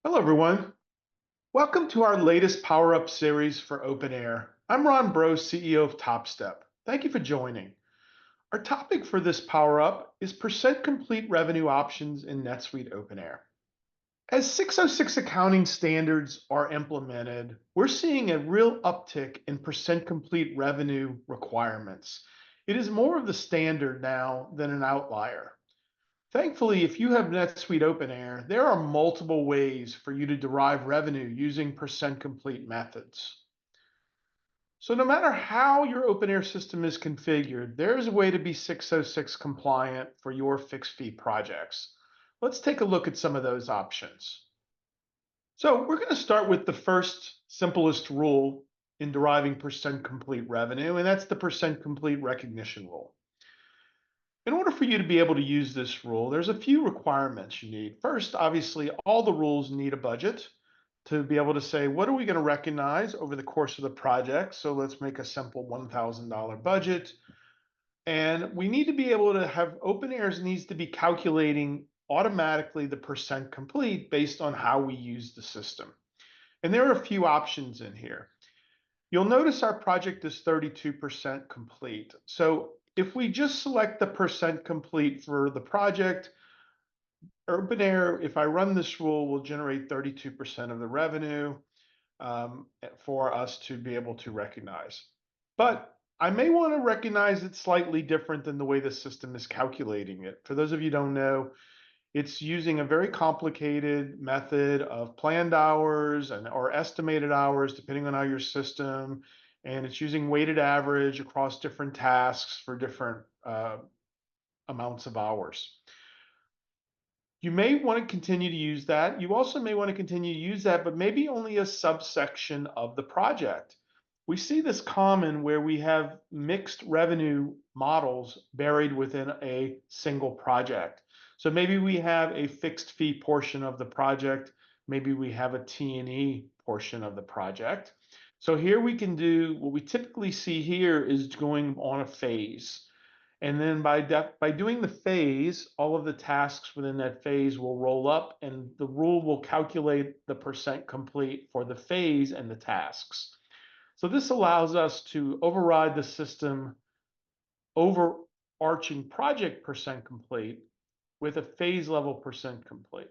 Hello, everyone. Welcome to our latest Power Up series for OpenAir. I'm Ron Bro, CEO of TopStep. Thank you for joining. Our topic for this Power Up is percent complete revenue options in NetSuite OpenAir. As 606 accounting standards are implemented, we're seeing a real uptick in percent complete revenue requirements. It is more of the standard now than an outlier. Thankfully, if you have NetSuite OpenAir, there are multiple ways for you to derive revenue using percent complete methods. So no matter how your OpenAir system is configured, there is a way to be 606 compliant for your fixed fee projects. Let's take a look at some of those options. So we're going to start with the first simplest rule in deriving percent complete revenue, and that's the percent complete recognition rule. In order for you to be able to use this rule, there's a few requirements you need. First, obviously, all the rules need a budget to be able to say, what are we going to recognize over the course of the project? So let's make a simple $1,000 budget. And we need to be able to have OpenAIR's needs to be calculating automatically the percent complete based on how we use the system. And there are a few options in here. You'll notice our project is 32% complete. So if we just select the percent complete for the project, OpenAir, if I run this rule, will generate 32% of the revenue for us to be able to recognize. But I may want to recognize it slightly different than the way the system is calculating it. For those of you who don't know, it's using a very complicated method of planned hours or estimated hours, depending on how your system, and it's using weighted average across different tasks for different amounts of hours. You may want to continue to use that. You also may want to continue to use that, but maybe only a subsection of the project. We see this common where we have mixed revenue models buried within a single project. So maybe we have a fixed fee portion of the project. Maybe we have a T&E portion of the project. So here we can do what we typically see here is going on a phase. And then by doing the phase, all of the tasks within that phase will roll up and the rule will calculate the percent complete for the phase and the tasks. So this allows us to override the system overarching project percent complete with a phase level percent complete.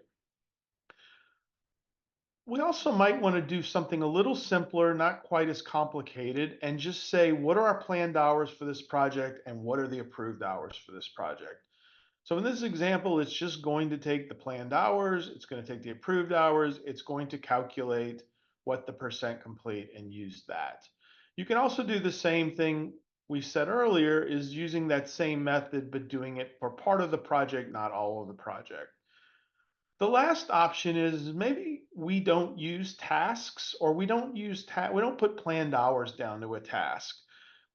We also might want to do something a little simpler, not quite as complicated, and just say, what are our planned hours for this project and what are the approved hours for this project? So in this example, it's just going to take the planned hours, it's going to take the approved hours, it's going to calculate what the percent complete and use that. You can also do the same thing we said earlier, is using that same method, but doing it for part of the project, not all of the project. The last option is maybe we don't use tasks or we don't put planned hours down to a task,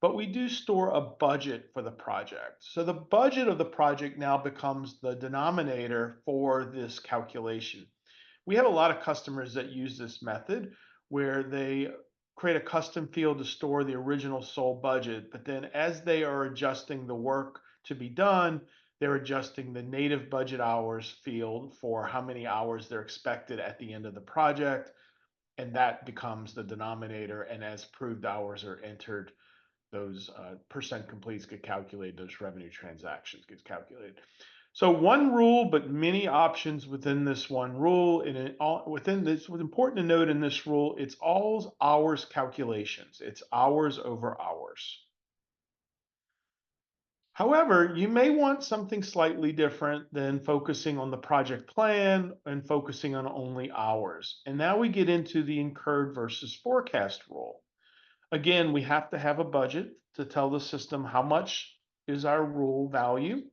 but we do store a budget for the project. So the budget of the project now becomes the denominator for this calculation. We have a lot of customers that use this method where they create a custom field to store the original sole budget, but then as they are adjusting the work to be done, they're adjusting the native budget hours field for how many hours they're expected at the end of the project, and that becomes the denominator. And as proved hours are entered, those percent completes get calculated, those revenue transactions gets calculated. So one rule, but many options within this one rule. And within this, what's important to note in this rule, it's all hours calculations. It's hours over hours. However, you may want something slightly different than focusing on the project plan and focusing on only hours. And now we get into the incurred versus forecast rule. Again, we have to have a budget to tell the system how much is our rule value.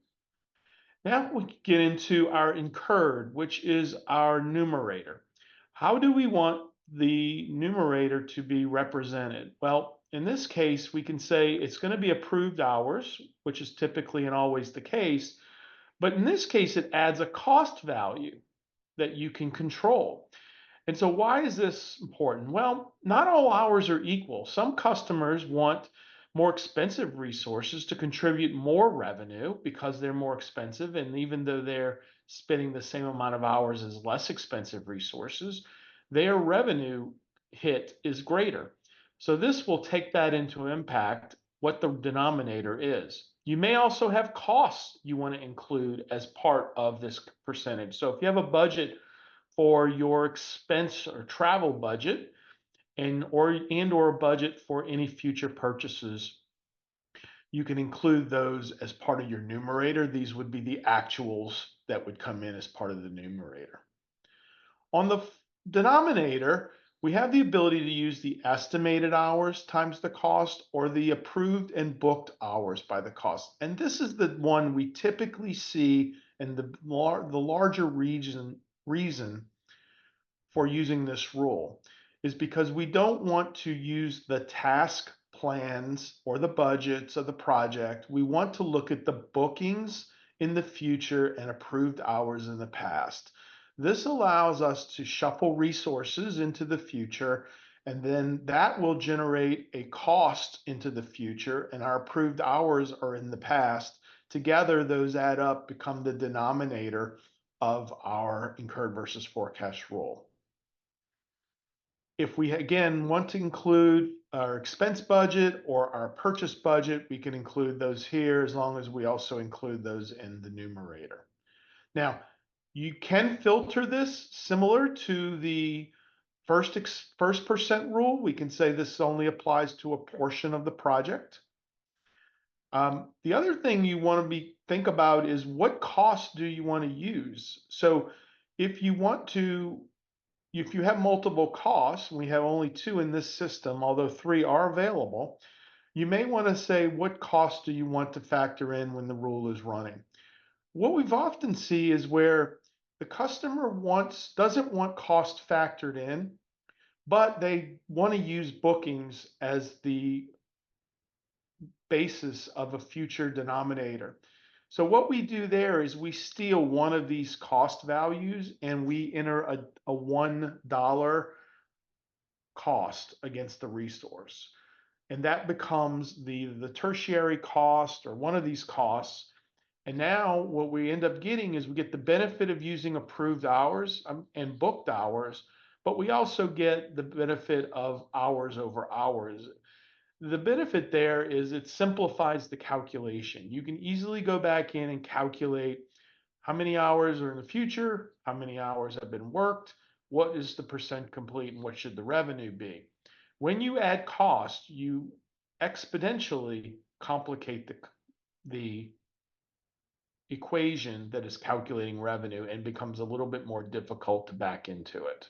Now we get into our incurred, which is our numerator. How do we want the numerator to be represented? Well, in this case, we can say it's going to be approved hours, which is typically and always the case. But in this case, it adds a cost value that you can control. And so why is this important? Well, not all hours are equal. Some customers want more expensive resources to contribute more revenue because they're more expensive. And even though they're spending the same amount of hours as less expensive resources, their revenue hit is greater. So this will take that into impact what the denominator is. You may also have costs you want to include as part of this percentage. So if you have a budget for your expense or travel budget or a budget for any future purchases, you can include those as part of your numerator. These would be the actuals that would come in as part of the numerator. On the denominator, we have the ability to use the estimated hours times the cost or the approved and booked hours by the cost. And this is the one we typically see in the larger reason for using this rule is because we don't want to use the task plans or the budgets of the project. We want to look at the bookings in the future and approved hours in the past. This allows us to shuffle resources into the future, and then that will generate a cost into the future, and our approved hours are in the past. Together, those add up, become the denominator of our incurred versus forecast rule. If we, again, want to include our expense budget or our purchase budget, we can include those here as long as we also include those in the numerator. Now, you can filter this similar to the first percent rule. We can say this only applies to a portion of the project. The other thing you want to think about is what costs do you want to use? So if you have multiple costs, we have only 2 in this system, although 3 are available, you may want to say, what costs do you want to factor in when the rule is running? What we've often see is where the customer doesn't want cost factored in, but they want to use bookings as the basis of a future denominator. So what we do there is we steal one of these cost values and we enter a $1 cost against the resource. And that becomes the tertiary cost or one of these costs. And now what we end up getting is we get the benefit of using approved hours and booked hours, but we also get the benefit of hours over hours. The benefit there is it simplifies the calculation. You can easily go back in and calculate how many hours are in the future, how many hours have been worked, what is the percent complete, and what should the revenue be. When you add cost, you exponentially complicate the equation that is calculating revenue and becomes a little bit more difficult to back into it.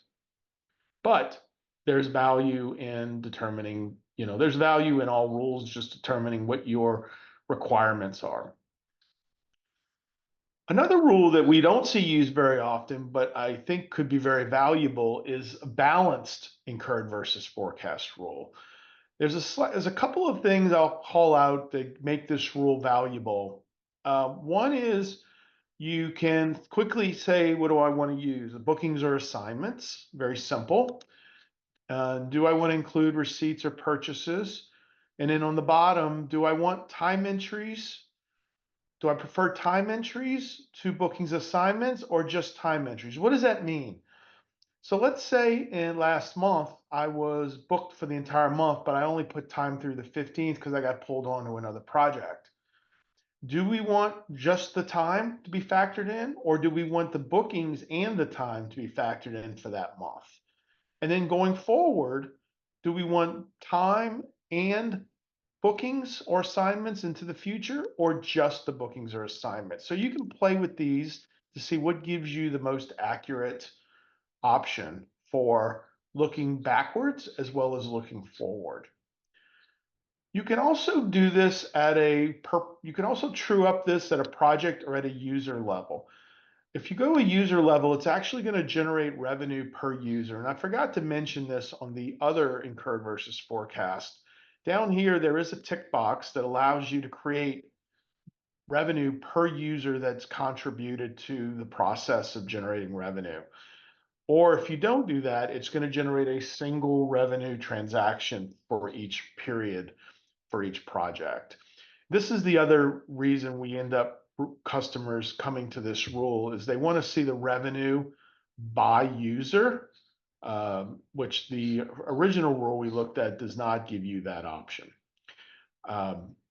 But there's value in determining, there's value in all rules, just determining what your requirements are. Another rule that we don't see used very often, but I think could be very valuable is a balanced incurred versus forecast rule. There's a couple of things I'll call out that make this rule valuable. One is you can quickly say, what do I want to use? The bookings or assignments, very simple. Do I want to include receipts or purchases? And then on the bottom, do I want time entries? Do I prefer time entries to bookings assignments or just time entries? What does that mean? So let's say in last month, I was booked for the entire month, but I only put time through the 15th because I got pulled on to another project. Do we want just the time to be factored in, or do we want the bookings and the time to be factored in for that month? And then going forward, do we want time and bookings or assignments into the future, or just the bookings or assignments? So you can play with these to see what gives you the most accurate option for looking backwards as well as looking forward. You can also do this you can also true up this at a project or at a user level. If you go a user level, it's actually going to generate revenue per user. And I forgot to mention this on the other incurred versus forecast. Down here, there is a tick box that allows you to create revenue per user that's contributed to the process of generating revenue. Or if you don't do that, it's going to generate a single revenue transaction for each period for each project. This is the other reason we end up customers coming to this rule is they want to see the revenue by user, which the original rule we looked at does not give you that option.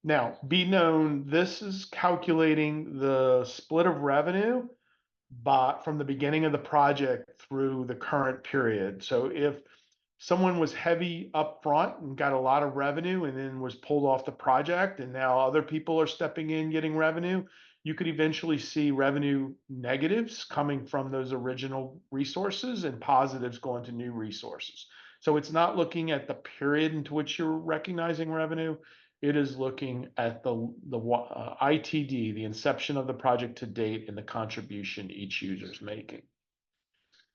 Now, be known, this is calculating the split of revenue from the beginning of the project through the current period. So if someone was heavy up front and got a lot of revenue and then was pulled off the project and now other people are stepping in getting revenue, you could eventually see revenue negatives coming from those original resources and positives going to new resources. So it's not looking at the period into which you're recognizing revenue. It is looking at the ITD, the inception of the project to date, and the contribution each user is making.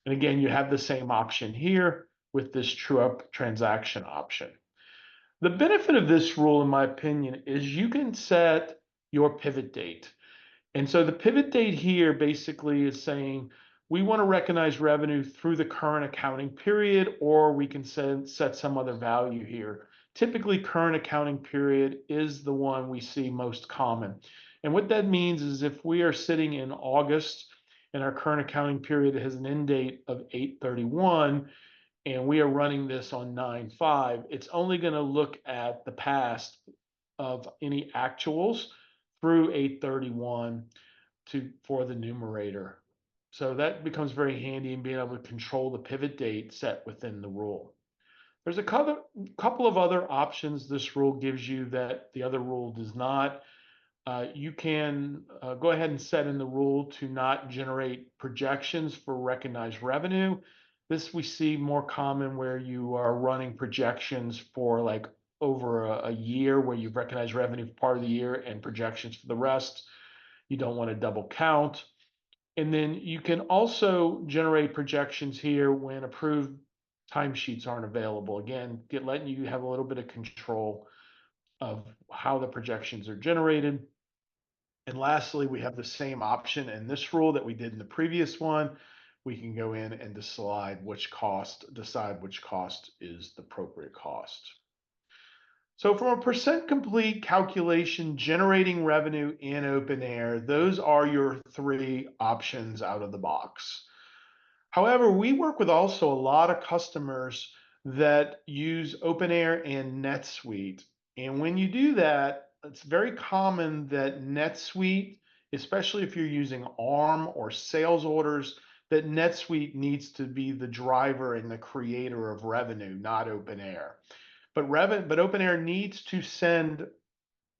And again, you have the same option here with this true up transaction option. The benefit of this rule, in my opinion, is you can set your pivot date. And so the pivot date here basically is saying we want to recognize revenue through the current accounting period, or we can set some other value here. Typically, current accounting period is the one we see most common. And what that means is if we are sitting in August and our current accounting period has an end date of 8/31, and we are running this on 9/5, it's only going to look at the past of any actuals through 8/31 for the numerator. So that becomes very handy in being able to control the pivot date set within the rule. There's a couple of other options this rule gives you that the other rule does not. You can go ahead and set in the rule to not generate projections for recognized revenue. This we see more common where you are running projections for like over a year where you've recognized revenue for part of the year and projections for the rest. You don't want to double count. And then you can also generate projections here when approved timesheets aren't available. Again, letting you have a little bit of control of how the projections are generated. And lastly, we have the same option in this rule that we did in the previous one. We can go in and decide which cost is the appropriate cost. So from a percent complete calculation, generating revenue in OpenAir, those are your three options out of the box. However, we work with also a lot of customers that use OpenAir and NetSuite. And when you do that, it's very common that NetSuite, especially if you're using ARM or sales orders, that NetSuite needs to be the driver and the creator of revenue, not OpenAir. But OpenAir needs to send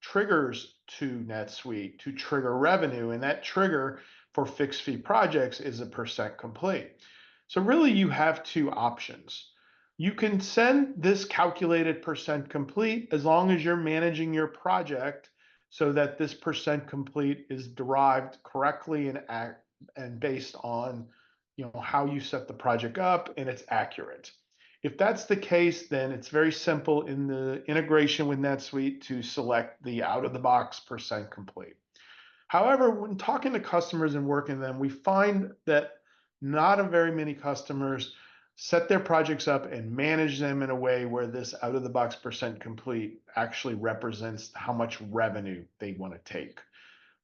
triggers to NetSuite to trigger revenue, and that trigger for fixed fee projects is a percent complete. So really you have two options. You can send this calculated percent complete as long as you're managing your project so that this percent complete is derived correctly and based on how you set the project up and it's accurate. If that's the case, then it's very simple in the integration with NetSuite to select the out-of-the-box percent complete. However, when talking to customers and working with them, we find that not very many customers set their projects up and manage them in a way where this out-of-the-box percent complete actually represents how much revenue they want to take.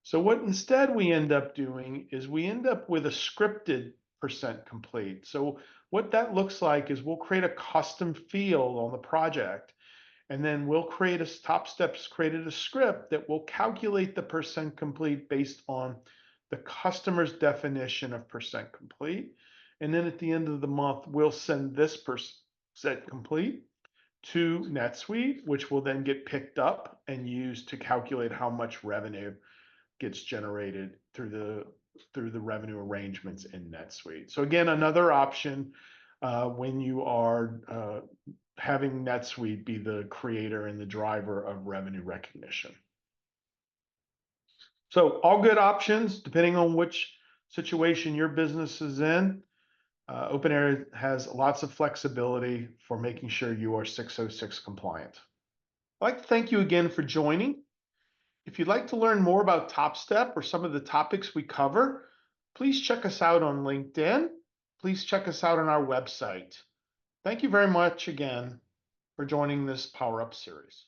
So what instead we end up doing is we end up with a scripted percent complete. So what that looks like is we'll create a custom field on the project, and then we'll create TopStep's created a script that will calculate the percent complete based on the customer's definition of percent complete. And then at the end of the month, we'll send this percent complete to NetSuite, which will then get picked up and used to calculate how much revenue gets generated through the revenue arrangements in NetSuite. So again, another option when you are having NetSuite be the creator and the driver of revenue recognition. So all good options, depending on which situation your business is in. OpenAir has lots of flexibility for making sure you are 606 compliant. I'd like to thank you again for joining. If you'd like to learn more about TopStep or some of the topics we cover, please check us out on LinkedIn. Please check us out on our website. Thank you very much again for joining this Power Up series.